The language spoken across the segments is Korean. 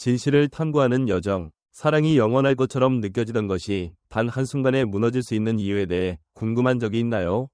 진실을 탐구하는 여정, 사랑이 영원할 것처럼 느껴지던 것이 단 한순간에 무너질 수 있는 이유에 대해 궁금한 적이 있나요?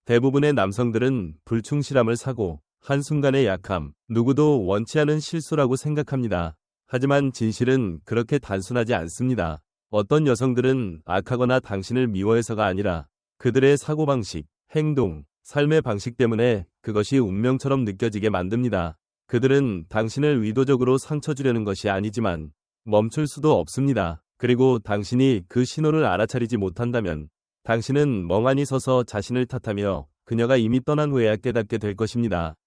대부분의 남성들은 불충실함을 사고 한순간의 약함, 누구도 원치 않은 실수라고 생각합니다. 하지만 진실은 그렇게 단순하지 않습니다. 어떤 여성들은 악하거나 당신을 미워해서가 아니라 그들의 사고방식, 행동, 삶의 방식 때문에 그것이 운명처럼 느껴지게 만듭니다. 그들은 당신을 의도적으로 상처 주려는 것이 아니지만 멈출 수도 없습니다. 그리고 당신이 그 신호를 알아차리지 못한다면 당신은 멍하니 서서 자신을 탓하며 그녀가 이미 떠난 후에야 깨닫게 될 것입니다.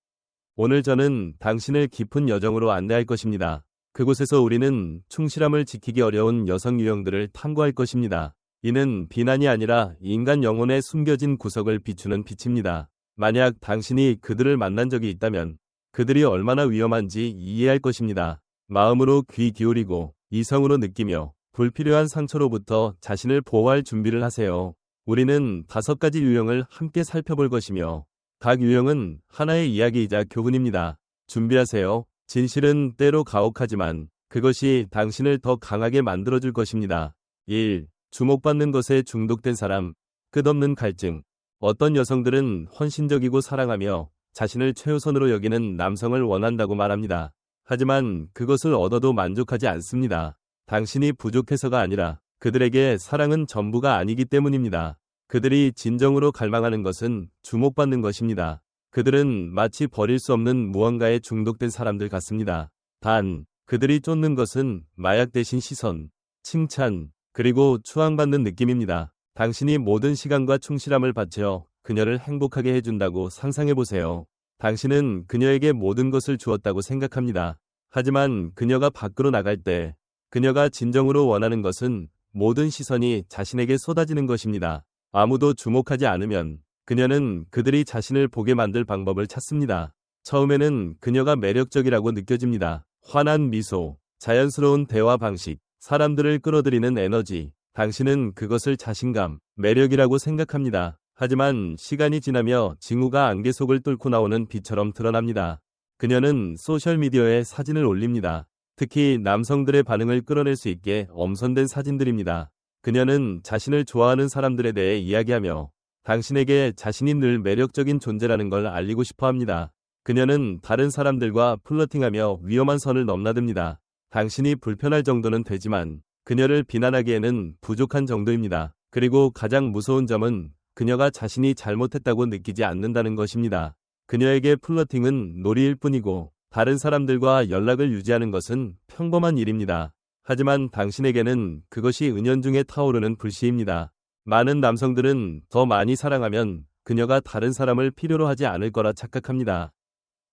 오늘 저는 당신을 깊은 여정으로 안내할 것입니다. 그곳에서 우리는 충실함을 지키기 어려운 여성 유형들을 탐구할 것입니다. 이는 비난이 아니라 인간 영혼의 숨겨진 구석을 비추는 빛입니다. 만약 당신이 그들을 만난 적이 있다면 그들이 얼마나 위험한지 이해할 것입니다. 마음으로 귀 기울이고 이성으로 느끼며 불필요한 상처로부터 자신을 보호할 준비를 하세요. 우리는 5가지 유형을 함께 살펴볼 것이며 각 유형은 하나의 이야기이자 교훈입니다. 준비하세요. 진실은 때로 가혹하지만 그것이 당신을 더 강하게 만들어줄 것입니다. 1. 주목받는 것에 중독된 사람, 끝없는 갈증. 어떤 여성들은 헌신적이고 사랑하며 자신을 최우선으로 여기는 남성을 원한다고 말합니다. 하지만 그것을 얻어도 만족하지 않습니다. 당신이 부족해서가 아니라 그들에게 사랑은 전부가 아니기 때문입니다. 그들이 진정으로 갈망하는 것은 주목받는 것입니다. 그들은 마치 버릴 수 없는 무언가에 중독된 사람들 같습니다. 단, 그들이 쫓는 것은 마약 대신 시선, 칭찬, 그리고 추앙받는 느낌입니다. 당신이 모든 시간과 충실함을 바쳐 그녀를 행복하게 해준다고 상상해보세요. 당신은 그녀에게 모든 것을 주었다고 생각합니다. 하지만 그녀가 밖으로 나갈 때 그녀가 진정으로 원하는 것은 모든 시선이 자신에게 쏟아지는 것입니다. 아무도 주목하지 않으면 그녀는 그들이 자신을 보게 만들 방법을 찾습니다. 처음에는 그녀가 매력적이라고 느껴집니다. 환한 미소, 자연스러운 대화 방식, 사람들을 끌어들이는 에너지, 당신은 그것을 자신감, 매력이라고 생각합니다. 하지만 시간이 지나며 징후가 안개 속을 뚫고 나오는 빛처럼 드러납니다. 그녀는 소셜미디어에 사진을 올립니다. 특히 남성들의 반응을 끌어낼 수 있게 엄선된 사진들입니다. 그녀는 자신을 좋아하는 사람들에 대해 이야기하며 당신에게 자신이 늘 매력적인 존재라는 걸 알리고 싶어 합니다. 그녀는 다른 사람들과 플러팅하며 위험한 선을 넘나듭니다. 당신이 불편할 정도는 되지만 그녀를 비난하기에는 부족한 정도입니다. 그리고 가장 무서운 점은 그녀가 자신이 잘못했다고 느끼지 않는다는 것입니다. 그녀에게 플러팅은 놀이일 뿐이고 다른 사람들과 연락을 유지하는 것은 평범한 일입니다. 하지만 당신에게는 그것이 은연중에 타오르는 불씨입니다. 많은 남성들은 더 많이 사랑하면 그녀가 다른 사람을 필요로 하지 않을 거라 착각합니다.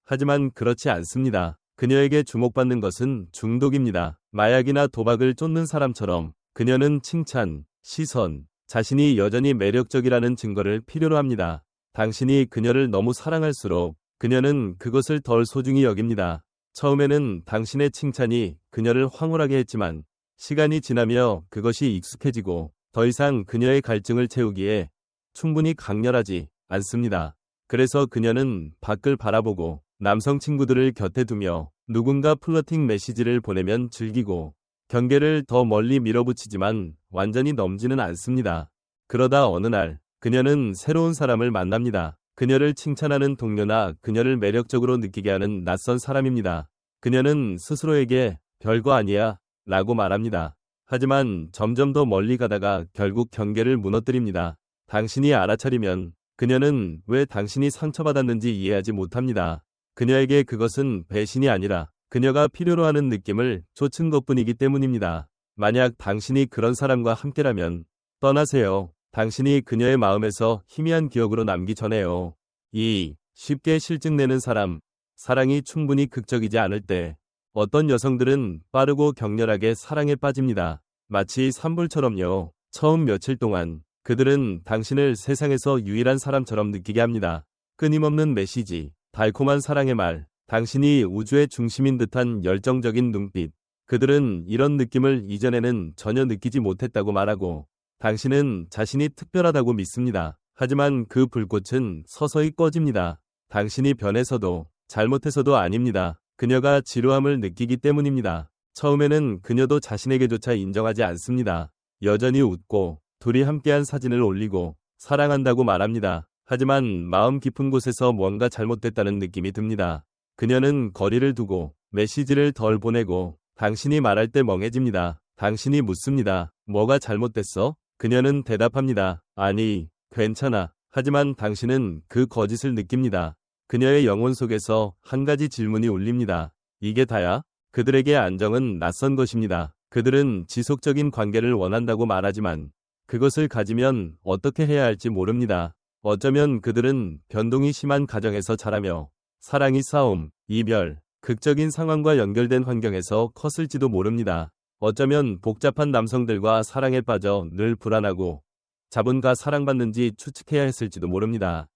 하지만 그렇지 않습니다. 그녀에게 주목받는 것은 중독입니다. 마약이나 도박을 쫓는 사람처럼 그녀는 칭찬, 시선, 자신이 여전히 매력적이라는 증거를 필요로 합니다. 당신이 그녀를 너무 사랑할수록 그녀는 그것을 덜 소중히 여깁니다. 처음에는 당신의 칭찬이 그녀를 황홀하게 했지만 시간이 지나며 그것이 익숙해지고 더 이상 그녀의 갈증을 채우기에 충분히 강렬하지 않습니다. 그래서 그녀는 밖을 바라보고 남성 친구들을 곁에 두며 누군가 플러팅 메시지를 보내면 즐기고 경계를 더 멀리 밀어붙이지만 완전히 넘지는 않습니다. 그러다 어느 날 그녀는 새로운 사람을 만납니다. 그녀를 칭찬하는 동료나 그녀를 매력적으로 느끼게 하는 낯선 사람입니다. 그녀는 스스로에게 별거 아니야 라고 말합니다. 하지만 점점 더 멀리 가다가 결국 경계를 무너뜨립니다. 당신이 알아차리면 그녀는 왜 당신이 상처받았는지 이해하지 못합니다. 그녀에게 그것은 배신이 아니라 그녀가 필요로 하는 느낌을 쫓은 것뿐이기 때문입니다. 만약 당신이 그런 사람과 함께라면 떠나세요. 당신이 그녀의 마음에서 희미한 기억으로 남기 전에요. 2. 쉽게 실증내는 사람. 사랑이 충분히 극적이지 않을 때 어떤 여성들은 빠르고 격렬하게 사랑에 빠집니다. 마치 산불처럼요. 처음 며칠 동안 그들은 당신을 세상에서 유일한 사람처럼 느끼게 합니다. 끊임없는 메시지, 달콤한 사랑의 말, 당신이 우주의 중심인 듯한 열정적인 눈빛. 그들은 이런 느낌을 이전에는 전혀 느끼지 못했다고 말하고 당신은 자신이 특별하다고 믿습니다. 하지만 그 불꽃은 서서히 꺼집니다. 당신이 변해서도 잘못해서도 아닙니다. 그녀가 지루함을 느끼기 때문입니다. 처음에는 그녀도 자신에게조차 인정하지 않습니다. 여전히 웃고 둘이 함께한 사진을 올리고 사랑한다고 말합니다. 하지만 마음 깊은 곳에서 뭔가 잘못됐다는 느낌이 듭니다. 그녀는 거리를 두고 메시지를 덜 보내고 당신이 말할 때 멍해집니다. 당신이 묻습니다. 뭐가 잘못됐어? 그녀는 대답합니다. 아니, 괜찮아. 하지만 당신은 그 거짓을 느낍니다. 그녀의 영혼 속에서 한 가지 질문이 울립니다. 이게 다야? 그들에게 안정은 낯선 것입니다. 그들은 지속적인 관계를 원한다고 말하지만 그것을 가지면 어떻게 해야 할지 모릅니다. 어쩌면 그들은 변동이 심한 가정에서 자라며 사랑이 싸움, 이별, 극적인 상황과 연결된 환경에서 컸을지도 모릅니다. 어쩌면 복잡한 남성들과 사랑에 빠져 늘 불안하고 자본과 사랑받는지 추측해야 했을지도 모릅니다.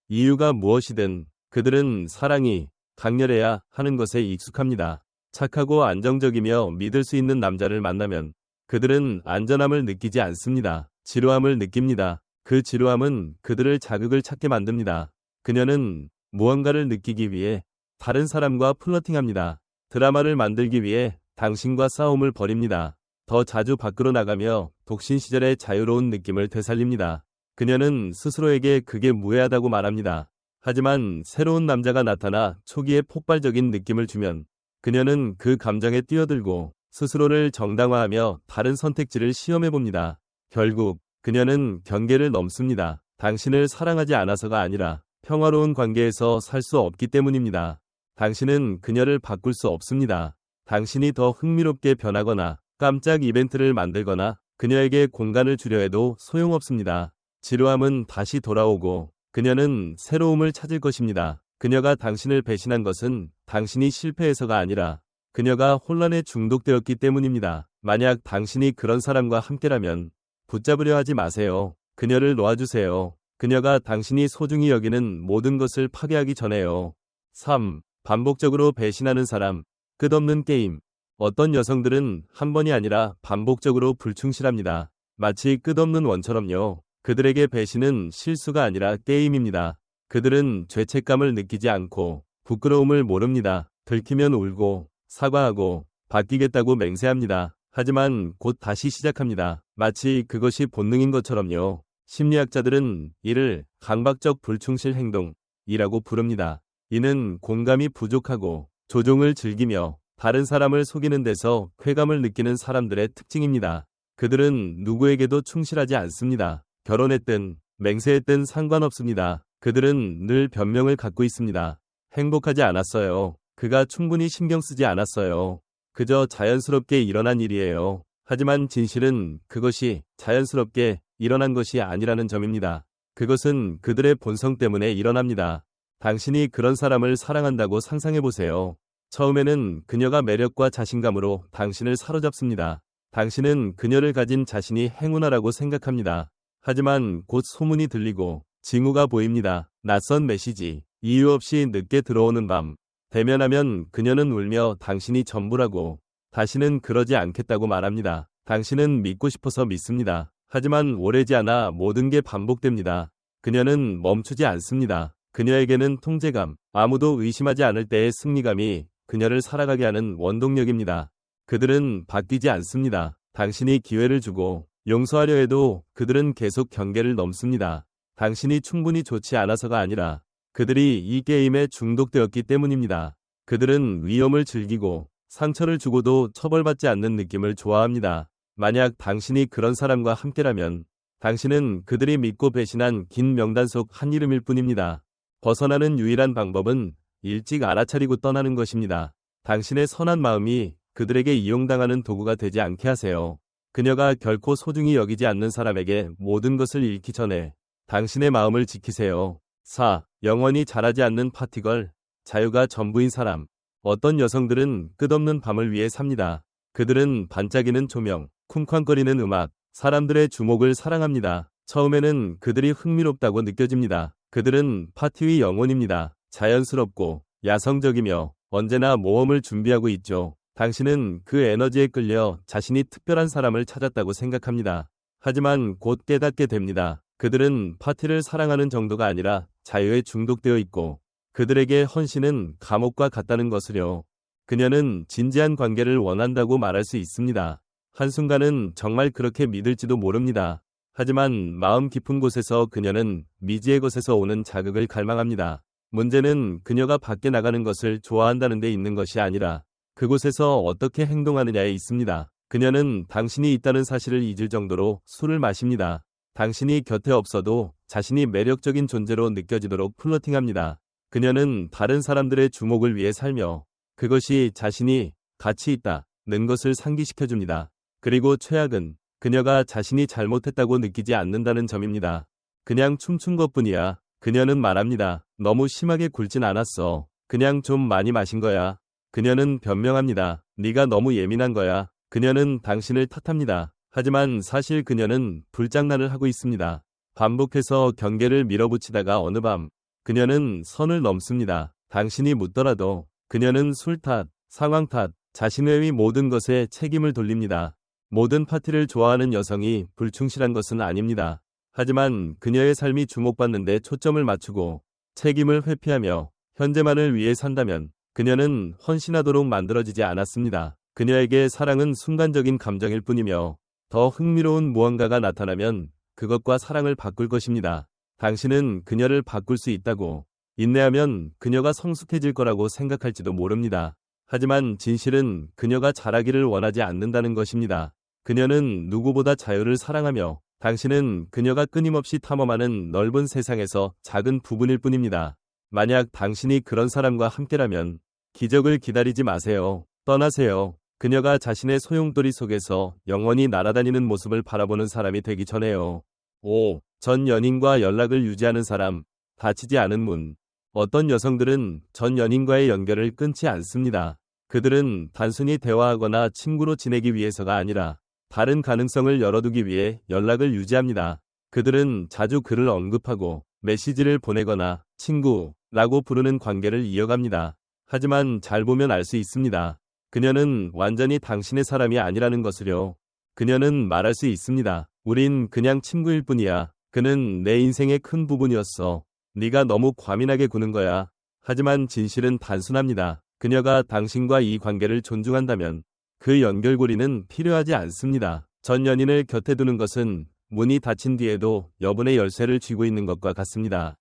이유가 무엇이든 그들은 사랑이 강렬해야 하는 것에 익숙합니다. 착하고 안정적이며 믿을 수 있는 남자를 만나면 그들은 안전함을 느끼지 않습니다. 지루함을 느낍니다. 그 지루함은 그들을 자극을 찾게 만듭니다. 그녀는 무언가를 느끼기 위해 다른 사람과 플러팅합니다. 드라마를 만들기 위해 당신과 싸움을 벌입니다. 더 자주 밖으로 나가며 독신 시절의 자유로운 느낌을 되살립니다. 그녀는 스스로에게 그게 무해하다고 말합니다. 하지만 새로운 남자가 나타나 초기에 폭발적인 느낌을 주면 그녀는 그 감정에 뛰어들고 스스로를 정당화하며 다른 선택지를 시험해봅니다. 결국 그녀는 경계를 넘습니다. 당신을 사랑하지 않아서가 아니라 평화로운 관계에서 살 수 없기 때문입니다. 당신은 그녀를 바꿀 수 없습니다. 당신이 더 흥미롭게 변하거나 깜짝 이벤트를 만들거나 그녀에게 공간을 주려 해도 소용없습니다. 지루함은 다시 돌아오고 그녀는 새로움을 찾을 것입니다. 그녀가 당신을 배신한 것은 당신이 실패해서가 아니라 그녀가 혼란에 중독되었기 때문입니다. 만약 당신이 그런 사람과 함께라면 붙잡으려 하지 마세요. 그녀를 놓아주세요. 그녀가 당신이 소중히 여기는 모든 것을 파괴하기 전에요. 3. 반복적으로 배신하는 사람. 끝없는 게임. 어떤 여성들은 한 번이 아니라 반복적으로 불충실합니다. 마치 끝없는 원처럼요. 그들에게 배신은 실수가 아니라 게임입니다. 그들은 죄책감을 느끼지 않고 부끄러움을 모릅니다. 들키면 울고 사과하고 바뀌겠다고 맹세합니다. 하지만 곧 다시 시작합니다. 마치 그것이 본능인 것처럼요. 심리학자들은 이를 강박적 불충실 행동이라고 부릅니다. 이는 공감이 부족하고 조종을 즐기며 다른 사람을 속이는 데서 쾌감을 느끼는 사람들의 특징입니다. 그들은 누구에게도 충실하지 않습니다. 결혼했든 맹세했든 상관없습니다. 그들은 늘 변명을 갖고 있습니다. 행복하지 않았어요. 그가 충분히 신경 쓰지 않았어요. 그저 자연스럽게 일어난 일이에요. 하지만 진실은 그것이 자연스럽게 일어난 것이 아니라는 점입니다. 그것은 그들의 본성 때문에 일어납니다. 당신이 그런 사람을 사랑한다고 상상해보세요. 처음에는 그녀가 매력과 자신감으로 당신을 사로잡습니다. 당신은 그녀를 가진 자신이 행운아라고 생각합니다. 하지만 곧 소문이 들리고 징후가 보입니다. 낯선 메시지, 이유 없이 늦게 들어오는 밤. 대면하면 그녀는 울며 당신이 전부라고 다시는 그러지 않겠다고 말합니다. 당신은 믿고 싶어서 믿습니다. 하지만 오래지 않아 모든 게 반복됩니다. 그녀는 멈추지 않습니다. 그녀에게는 통제감, 아무도 의심하지 않을 때의 승리감이 그녀를 살아가게 하는 원동력입니다. 그들은 바뀌지 않습니다. 당신이 기회를 주고 용서하려 해도 그들은 계속 경계를 넘습니다. 당신이 충분히 좋지 않아서가 아니라 그들이 이 게임에 중독되었기 때문입니다. 그들은 위험을 즐기고 상처를 주고도 처벌받지 않는 느낌을 좋아합니다. 만약 당신이 그런 사람과 함께라면 당신은 그들이 믿고 배신한 긴 명단 속 한 이름일 뿐입니다. 벗어나는 유일한 방법은 일찍 알아차리고 떠나는 것입니다. 당신의 선한 마음이 그들에게 이용당하는 도구가 되지 않게 하세요. 그녀가 결코 소중히 여기지 않는 사람에게 모든 것을 잃기 전에 당신의 마음을 지키세요. 4. 영원히 자라지 않는 파티걸. 자유가 전부인 사람. 어떤 여성들은 끝없는 밤을 위해 삽니다. 그들은 반짝이는 조명, 쿵쾅거리는 음악, 사람들의 주목을 사랑합니다. 처음에는 그들이 흥미롭다고 느껴집니다. 그들은 파티의 영혼입니다. 자연스럽고 야성적이며 언제나 모험을 준비하고 있죠. 당신은 그 에너지에 끌려 자신이 특별한 사람을 찾았다고 생각합니다. 하지만 곧 깨닫게 됩니다. 그들은 파티를 사랑하는 정도가 아니라 자유에 중독되어 있고 그들에게 헌신은 감옥과 같다는 것을요. 그녀는 진지한 관계를 원한다고 말할 수 있습니다. 한순간은 정말 그렇게 믿을지도 모릅니다. 하지만 마음 깊은 곳에서 그녀는 미지의 것에서 오는 자극을 갈망합니다. 문제는 그녀가 밖에 나가는 것을 좋아한다는 데 있는 것이 아니라 그곳에서 어떻게 행동하느냐에 있습니다. 그녀는 당신이 있다는 사실을 잊을 정도로 술을 마십니다. 당신이 곁에 없어도 자신이 매력적인 존재로 느껴지도록 플러팅합니다. 그녀는 다른 사람들의 주목을 위해 살며 그것이 자신이 가치 있다는 것을 상기시켜줍니다. 그리고 최악은 그녀가 자신이 잘못했다고 느끼지 않는다는 점입니다. 그냥 춤춘 것뿐이야. 그녀는 말합니다. 너무 심하게 굴진 않았어. 그냥 좀 많이 마신 거야. 그녀는 변명합니다. 네가 너무 예민한 거야. 그녀는 당신을 탓합니다. 하지만 사실 그녀는 불장난을 하고 있습니다. 반복해서 경계를 밀어붙이다가 어느 밤 그녀는 선을 넘습니다. 당신이 묻더라도 그녀는 술 탓, 상황 탓, 자신의 모든 것에 책임을 돌립니다. 모든 파티를 좋아하는 여성이 불충실한 것은 아닙니다. 하지만 그녀의 삶이 주목받는 데 초점을 맞추고 책임을 회피하며 현재만을 위해 산다면 그녀는 헌신하도록 만들어지지 않았습니다. 그녀에게 사랑은 순간적인 감정일 뿐이며 더 흥미로운 무언가가 나타나면 그것과 사랑을 바꿀 것입니다. 당신은 그녀를 바꿀 수 있다고 인내하면 그녀가 성숙해질 거라고 생각할지도 모릅니다. 하지만 진실은 그녀가 자라기를 원하지 않는다는 것입니다. 그녀는 누구보다 자유를 사랑하며 당신은 그녀가 끊임없이 탐험하는 넓은 세상에서 작은 부분일 뿐입니다. 만약 당신이 그런 사람과 함께라면 기적을 기다리지 마세요. 떠나세요. 그녀가 자신의 소용돌이 속에서 영원히 날아다니는 모습을 바라보는 사람이 되기 전에요. 5. 전 연인과 연락을 유지하는 사람, 닫히지 않은 문. 어떤 여성들은 전 연인과의 연결을 끊지 않습니다. 그들은 단순히 대화하거나 친구로 지내기 위해서가 아니라 다른 가능성을 열어두기 위해 연락을 유지합니다. 그들은 자주 글을 언급하고 메시지를 보내거나 친구라고 부르는 관계를 이어갑니다. 하지만 잘 보면 알 수 있습니다. 그녀는 완전히 당신의 사람이 아니라는 것을요. 그녀는 말할 수 있습니다. 우린 그냥 친구일 뿐이야. 그는 내 인생의 큰 부분이었어. 네가 너무 과민하게 구는 거야. 하지만 진실은 단순합니다. 그녀가 당신과 이 관계를 존중한다면 그 연결고리는 필요하지 않습니다. 전 연인을 곁에 두는 것은 문이 닫힌 뒤에도 여분의 열쇠를 쥐고 있는 것과 같습니다.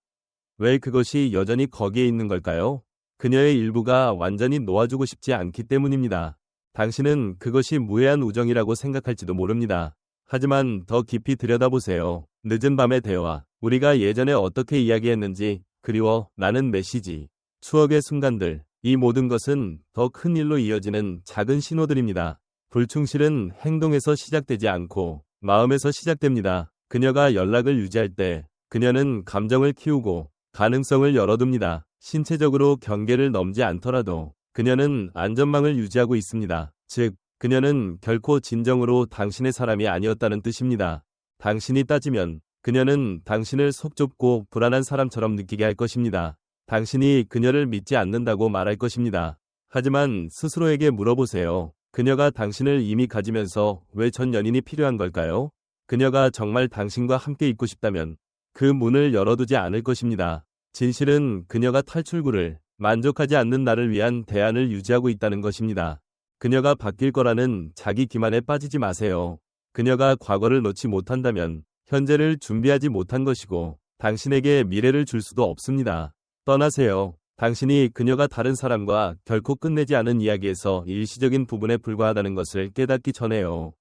왜 그것이 여전히 거기에 있는 걸까요? 그녀의 일부가 완전히 놓아주고 싶지 않기 때문입니다. 당신은 그것이 무해한 우정이라고 생각할지도 모릅니다. 하지만 더 깊이 들여다보세요. 늦은 밤의 대화, 우리가 예전에 어떻게 이야기했는지, 그리워 나는 메시지, 추억의 순간들, 이 모든 것은 더 큰 일로 이어지는 작은 신호들입니다. 불충실은 행동에서 시작되지 않고 마음에서 시작됩니다. 그녀가 연락을 유지할 때 그녀는 감정을 키우고 가능성을 열어둡니다. 신체적으로 경계를 넘지 않더라도 그녀는 안전망을 유지하고 있습니다. 즉, 그녀는 결코 진정으로 당신의 사람이 아니었다는 뜻입니다. 당신이 따지면 그녀는 당신을 속 좁고 불안한 사람처럼 느끼게 할 것입니다. 당신이 그녀를 믿지 않는다고 말할 것입니다. 하지만 스스로에게 물어보세요. 그녀가 당신을 이미 가지면서 왜 전 연인이 필요한 걸까요? 그녀가 정말 당신과 함께 있고 싶다면 그 문을 열어두지 않을 것입니다. 진실은 그녀가 탈출구를 만족하지 않는 나를 위한 대안을 유지하고 있다는 것입니다. 그녀가 바뀔 거라는 자기 기만에 빠지지 마세요. 그녀가 과거를 놓지 못한다면 현재를 준비하지 못한 것이고 당신에게 미래를 줄 수도 없습니다. 떠나세요. 당신이 그녀가 다른 사람과 결코 끝내지 않은 이야기에서 일시적인 부분에 불과하다는 것을 깨닫기 전에요.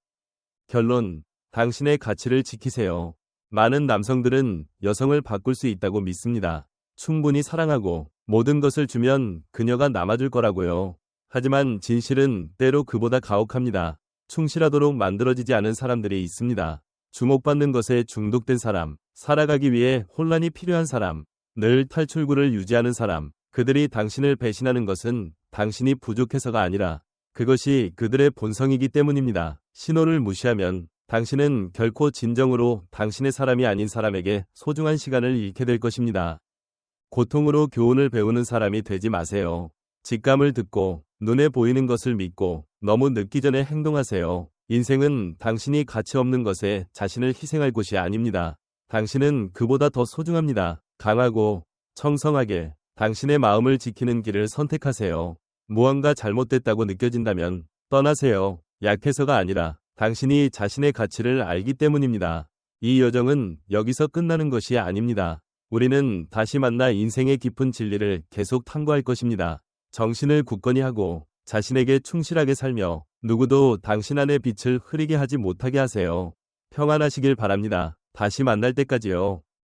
결론, 당신의 가치를 지키세요. 많은 남성들은 여성을 바꿀 수 있다고 믿습니다. 충분히 사랑하고 모든 것을 주면 그녀가 남아줄 거라고요. 하지만 진실은 때로 그보다 가혹합니다. 충실하도록 만들어지지 않은 사람들이 있습니다. 주목받는 것에 중독된 사람, 살아가기 위해 혼란이 필요한 사람, 늘 탈출구를 유지하는 사람, 그들이 당신을 배신하는 것은 당신이 부족해서가 아니라 그것이 그들의 본성이기 때문입니다. 신호를 무시하면 당신은 결코 진정으로 당신의 사람이 아닌 사람에게 소중한 시간을 잃게 될 것입니다. 고통으로 교훈을 배우는 사람이 되지 마세요. 직감을 듣고 눈에 보이는 것을 믿고 너무 늦기 전에 행동하세요. 인생은 당신이 가치 없는 것에 자신을 희생할 곳이 아닙니다. 당신은 그보다 더 소중합니다. 강하고 청성하게 당신의 마음을 지키는 길을 선택하세요. 무언가 잘못됐다고 느껴진다면 떠나세요. 약해서가 아니라 당신이 자신의 가치를 알기 때문입니다. 이 여정은 여기서 끝나는 것이 아닙니다. 우리는 다시 만나 인생의 깊은 진리를 계속 탐구할 것입니다. 정신을 굳건히 하고 자신에게 충실하게 살며 누구도 당신 안의 빛을 흐리게 하지 못하게 하세요. 평안하시길 바랍니다. 다시 만날 때까지요.